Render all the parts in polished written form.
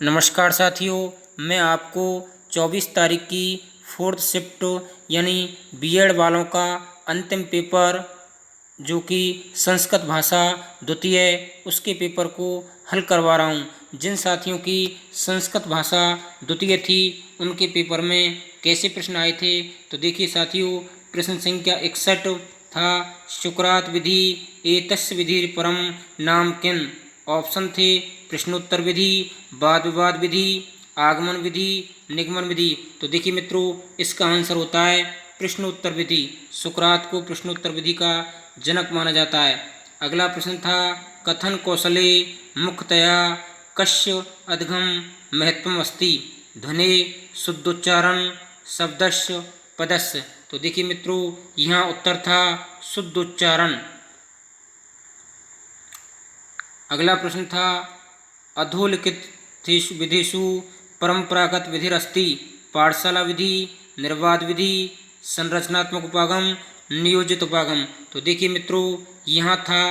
नमस्कार साथियों, मैं आपको 24 तारीख की फोर्थ शिफ्ट यानी बीएड वालों का अंतिम पेपर जो कि संस्कृत भाषा द्वितीय उसके पेपर को हल करवा रहा हूं। जिन साथियों की संस्कृत भाषा द्वितीय थी उनके पेपर में कैसे प्रश्न आए थे तो देखिए साथियों, प्रश्न संख्या 61 था। शुक्रात विधि एतस्य विधि परम नाम किन। ऑप्शन थे प्रश्नोत्तर विधि, वाद विवाद विधि, आगमन विधि, निगमन विधि। तो देखिए मित्रों, इसका आंसर होता है प्रश्नोत्तर विधि। सुकरात को प्रश्नोत्तर विधि का जनक माना जाता है। अगला प्रश्न था कथन कौशले मुख्यतया कस्य अधिगम महत्वम अस्ति। ध्वनि शुद्धोच्चारण शब्दस्य पदस्य। तो देखिए मित्रों, यहाँ उत्तर था शुद्धोच्चारण। अगला प्रश्न था अधोलिखित विधिषु परंपरागत विधिरस्ति। पाठशाला विधि, निर्वाद विधि, संरचनात्मक उपागम, नियोजित उपागम। तो देखिए मित्रों, यहाँ था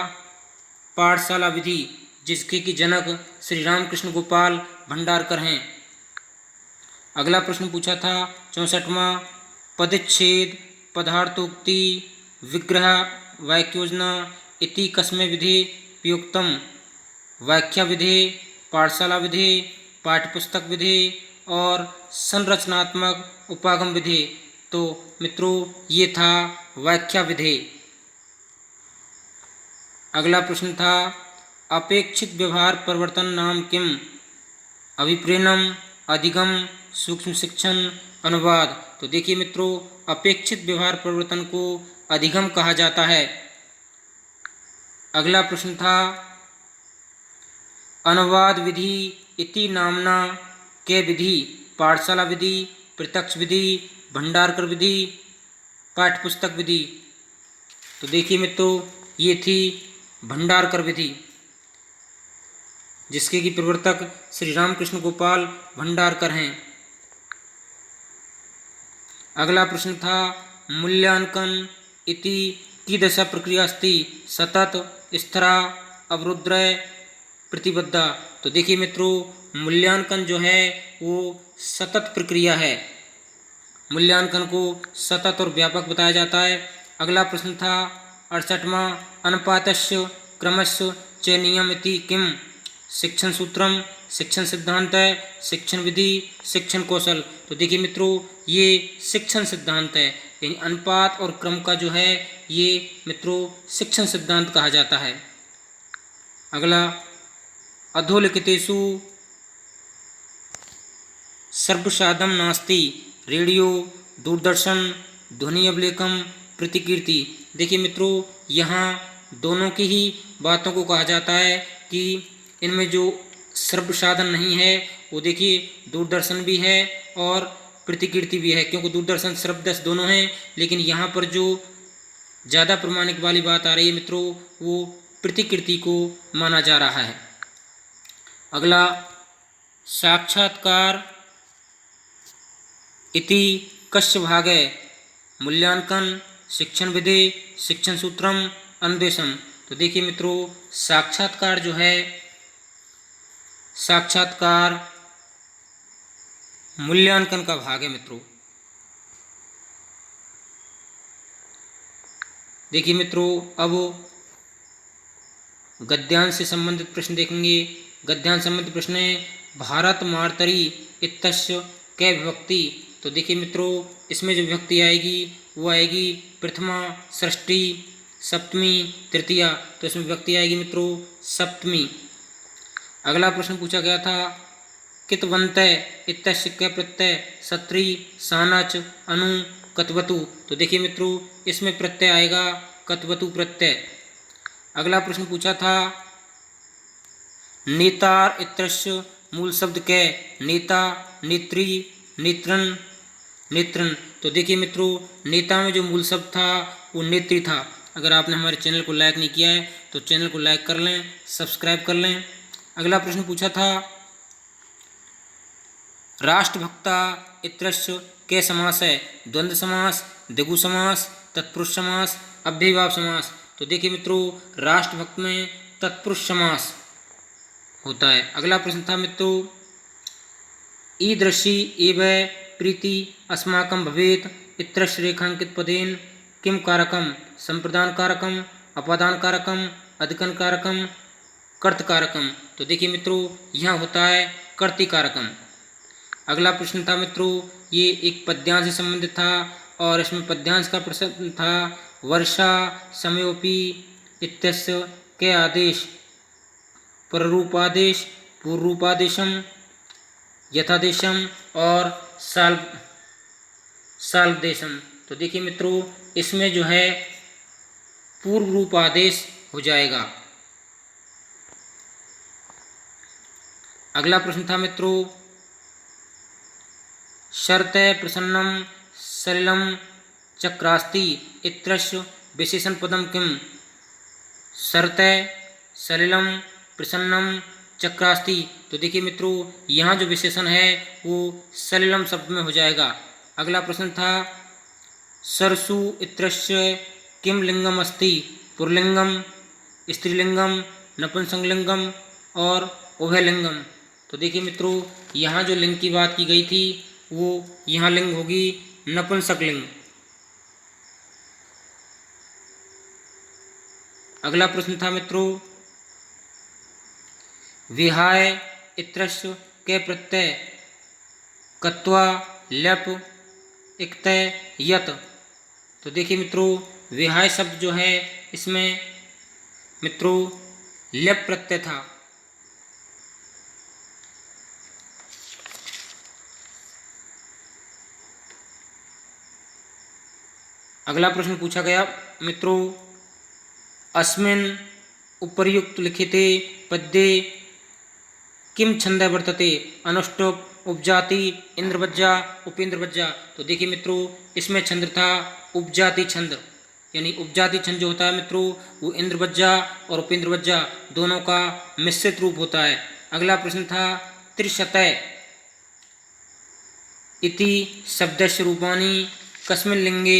पाठशाला विधि, जिसके की जनक श्री रामकृष्ण गोपाल भंडारकर हैं। अगला प्रश्न पूछा था 64वां पदच्छेद पदार्थोक्ति विग्रह वाक्योजना इति कस्मै विधि प्रयुक्तम। व्याख्या विधि, पाठशाला विधि, पाठ्यपुस्तक विधि और संरचनात्मक उपागम विधि। तो मित्रों, ये था व्याख्या विधि। अगला प्रश्न था अपेक्षित व्यवहार परिवर्तन नाम किम। अभिप्रेरणम, अधिगम, सूक्ष्म शिक्षण, अनुवाद। तो देखिए मित्रों, अपेक्षित व्यवहार परिवर्तन को अधिगम कहा जाता है। अगला प्रश्न था अनुवाद विधि इति नामना के विधि। पाठशाला विधि, प्रत्यक्ष विधि, भंडारकर विधि, पाठ्यपुस्तक विधि। तो देखिए मित्रों, ये थी भंडारकर विधि, जिसके की प्रवर्तक श्री रामकृष्ण गोपाल भंडारकर हैं। अगला प्रश्न था मूल्यांकन इति कीदृश प्रक्रिया अस्ति। सतत, स्थिरा, अवरुद्ध, प्रतिबद्धा। तो देखिए मित्रों, मूल्यांकन जो है वो सतत प्रक्रिया है। मूल्यांकन को सतत और व्यापक बताया जाता है। अगला प्रश्न था 68वां अनुपातस्य क्रमस्य च नियमिति किम। शिक्षण सूत्रम, शिक्षण सिद्धांत है, शिक्षण विधि, शिक्षण कौशल। तो देखिए मित्रों, ये शिक्षण सिद्धांत है, यानी अनुपात और क्रम का जो है ये मित्रों शिक्षण सिद्धांत कहा जाता है। अगला अधोलिखितेषु सर्वसाधम नास्ति। रेडियो, दूरदर्शन, ध्वनि अवलेखम, प्रतिकीर्ति। देखिए मित्रों, यहाँ दोनों की ही बातों को कहा जाता है कि इनमें जो सर्वसाधन नहीं है वो देखिए दूरदर्शन भी है और प्रतिकीर्ति भी है, क्योंकि दूरदर्शन सर्वदर्श दोनों हैं। लेकिन यहाँ पर जो ज़्यादा प्रमाणिक वाली बात आ रही है मित्रों, वो प्रतिकीर्ति को माना जा रहा है। अगला साक्षात्कार इति कस्य भागे। मूल्यांकन, शिक्षण विधि, शिक्षण सूत्रम, अन्वेषण। तो देखिए मित्रों, साक्षात्कार जो है, साक्षात्कार मूल्यांकन का भाग है मित्रों। देखिए मित्रों, अब गद्यांश से संबंधित प्रश्न देखेंगे। गद्यांश संबंधित प्रश्न है भारत मार्तरी इत्यस्य कै विभक्ति। तो देखिए मित्रों, इसमें जो विभक्ति आएगी वो आएगी प्रथमा, षष्ठी, सप्तमी, तृतीया। तो इसमें विभक्ति आएगी मित्रों सप्तमी। अगला प्रश्न पूछा गया था कितवंतय इत्यस्य कै प्रत्यय। सत्री, सानच, अनु, कतवतु। तो देखिए मित्रों, इसमें प्रत्यय आएगा कतवतु प्रत्यय। अगला प्रश्न पूछा था नेतार इत्यस्य मूल शब्द कै। नेता, नेत्री, नेत्रन, नेत्रन। तो देखिए मित्रों, नेता में जो मूल शब्द था वो नेत्री था। अगर आपने हमारे चैनल को लाइक नहीं किया है तो चैनल को लाइक कर लें, सब्सक्राइब कर लें। अगला प्रश्न पूछा था राष्ट्रभक्ता इत्यस्य कै समास है। द्वंद्व समास, द्विगु समास, तत्पुरुष समास, अव्ययीभाव समास। तो देखिए मित्रों, राष्ट्रभक्त में तत्पुरुष समास होता है। अगला प्रश्न था मित्रों ईदृशी एव प्रीति अस्माकं भवेत् इत्यस्य रेखांकित पदेन किम कारकम संप्रदान कारकम अपादान कारकम अधिकरण कारकम कर्त कारकम। तो देखिए मित्रों यहाँ होता है कर्ती कारकम। अगला प्रश्न था मित्रों, ये एक पद्यांश से संबंधित था और इसमें पद्यांश का प्रश्न था वर्षा समयोपि इत्यस्य के आदेश पररूपादेश पूर्वरूपादेशम यथादेशम और साल्वदेशम। तो देखिए मित्रों इसमें जो है पूर्व रूप आदेश हो जाएगा। अगला प्रश्न था मित्रों, शर्ते प्रसन्नम सलिलम चक्रास्ति इत्यस्य विशेषण पदम किम। शर्ते सलिलम प्रसन्नम चक्रास्ति। तो देखिए मित्रों यहाँ जो विशेषण है वो सलिलम शब्द में हो जाएगा। अगला प्रश्न था सरसु इत्यस्य किम लिंगम अस्ति। पुरलिंगम स्त्रीलिंगम नपुंसकलिंगम और उभयलिंगम। तो देखिए मित्रों यहाँ जो लिंग की बात की गई थी वो यहाँ लिंग होगी नपुंसकलिंग। अगला प्रश्न था मित्रों विहाय इत्यस्य के प्रत्यय कत्वा लप इक्तय यत। तो देखिए मित्रों विहाय शब्द जो है इसमें मित्रों लप प्रत्यय था। अगला प्रश्न पूछा गया मित्रों अस्मिन् उपर्युक्त लिखिते पद्ये किम छंद वर्तते अनुष्टुप उपजाति इंद्रवज्जा उपेंद्रवज्जा। तो देखिए मित्रों इसमें छंद था उपजाति छंद, यानी उपजाति छंद जो होता है मित्रों वो इंद्रवज्जा और उपेंद्रवज्जा दोनों का मिश्रित रूप होता है। अगला प्रश्न था त्रिशतय इति शब्दस्य रूपाणि कस्मिन् लिंगे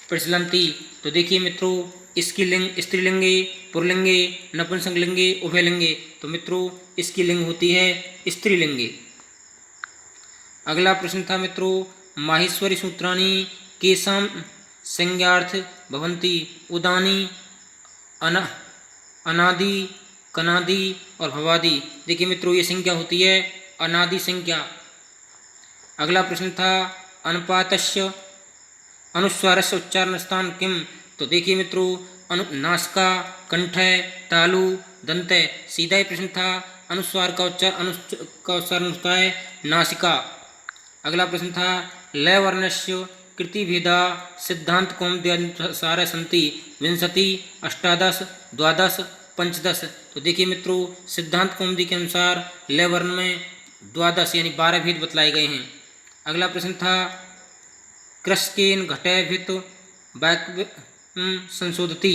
प्रचलन्ति। तो देखिए मित्रों इसकी लिंग स्त्रीलिंगे पुरलिंगे नपुंसकलिंगे उभयलिंगे। तो मित्रों इसकी लिंग होती है स्त्रीलिंगे। अगला प्रश्न था मित्रों माहेश्वरी सूत्राणि केषां संज्ञार्थ भवन्ति। उदानी अनादि कनादि और भवादि। देखिए मित्रों ये संज्ञा होती है अनादि संज्ञा। अगला प्रश्न था अनुपातस्य अनुस्वारस्य उच्चारण स्थान किम। तो देखिए मित्रों नासिका कंठ तालु दंत। सीधा ही प्रश्न था अनुस्वार का उच्चारण होता है नासिका। अगला प्रश्न था लय वर्णस्य कृतिभेदा सिद्धांत कौमुद्यानुसार सन्ति 20 18 द्वादश पंचदश। तो देखिए मित्रों सिद्धांत कौमुदी के अनुसार लय वर्ण में 12 यानी 12 भेद बतलाए गए हैं। अगला प्रश्न था कृष्केन घटे भित वाक्य संशोधति।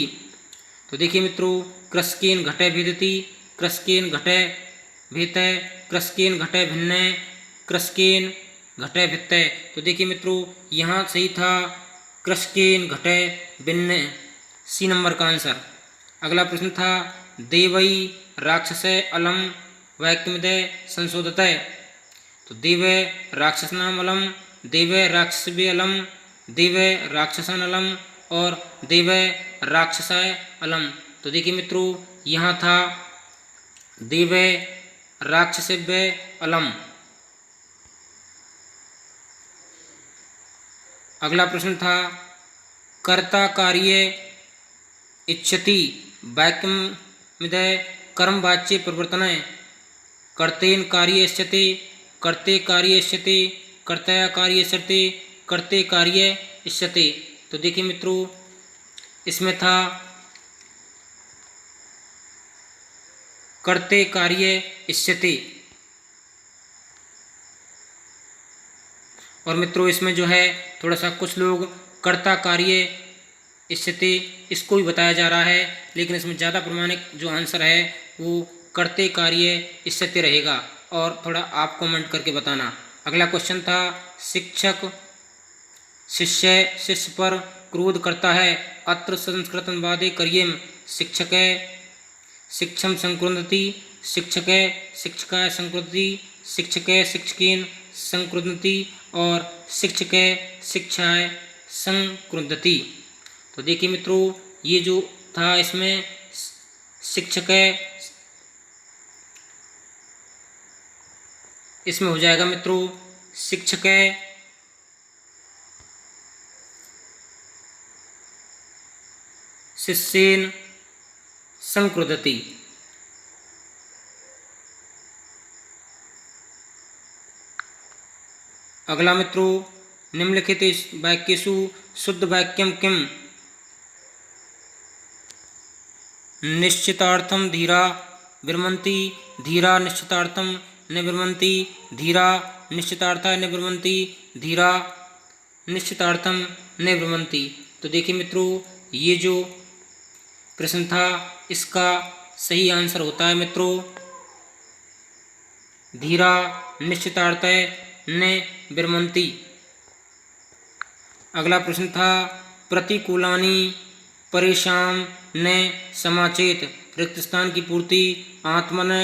तो देखिए मित्रों कृष्केन घटे भेदति कृष्केन घटे भेत कृष्केन घटे भिन्न कृष्केन घटे भित्त। तो देखिए मित्रों यहाँ सही था कृष्केन घटे भिन्न, सी नंबर का आंसर। अगला प्रश्न था देवई राक्षस अलम वाक्यमदय संशोधत। तो देव राक्षसनाम अलम देव राक्षस अलम देव राक्षसन अलम और देव राक्षसाय अलम। तो देखिए मित्रों यहाँ था देव राक्षसव्य अलम। अगला प्रश्न था कर्ता कार्य इच्छति वाक्यमदय कर्म वाच्य परिवर्तन। कर्तेन कार्य इष्यते कर्ते कार्य इष्यते कर्तया कार्य इष्यते कर्ते कार्य इष्यते। तो देखिए मित्रों इसमें था कर्ते कार्य इष्यते। और मित्रों इसमें जो है थोड़ा सा कुछ लोग कर्ता कार्य इष्यते इसको भी बताया जा रहा है, लेकिन इसमें ज़्यादा प्रमाणिक जो आंसर है वो कर्ते कार्य इष्यते रहेगा। और थोड़ा आप कमेंट करके बताना। अगला क्वेश्चन था शिक्षक शिष्य पर क्रोध करता है अत्र संस्कृतवादे कर्यम। शिक्षक शिक्षम संक्रुंदति शिक्षक शिक्षकाय संक्रुंदति शिक्षक शिक्षकेन संकृदन्ति और शिक्षके शिक्षाएं संकृदन्ति। तो देखिए मित्रों, ये जो था इसमें शिक्षके, इसमें हो जाएगा मित्रों शिक्षके शिष्येन संकृदति। अगला मित्रों, निम्नलिखित वाक्येषु शुद्ध वाक्यम किम। निश्चितार्थम धीरा विरमन्ति, धीरा निश्चितार्थम न विरमन्ति, धीरा निश्चितार्थाय न विरमन्ति, धीरा निश्चितार्थम न विरमन्ति। तो देखिए मित्रों, ये जो प्रश्न था इसका सही आंसर होता है मित्रों धीरा निश्चितार्थाय न विरमन्ति। अगला प्रश्न था प्रतिकूलानि परेशान न समाचेत, रिक्त स्थान की पूर्ति आत्मने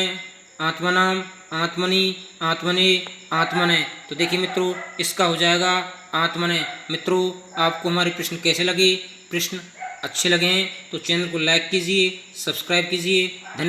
आत्मनाम आत्मनि आत्मने आत्मने। तो देखिए मित्रों, इसका हो जाएगा आत्मने। मित्रों, आपको हमारे प्रश्न कैसे लगे? प्रश्न अच्छे लगे हैं तो चैनल को लाइक कीजिए, सब्सक्राइब कीजिए। धन्यवाद।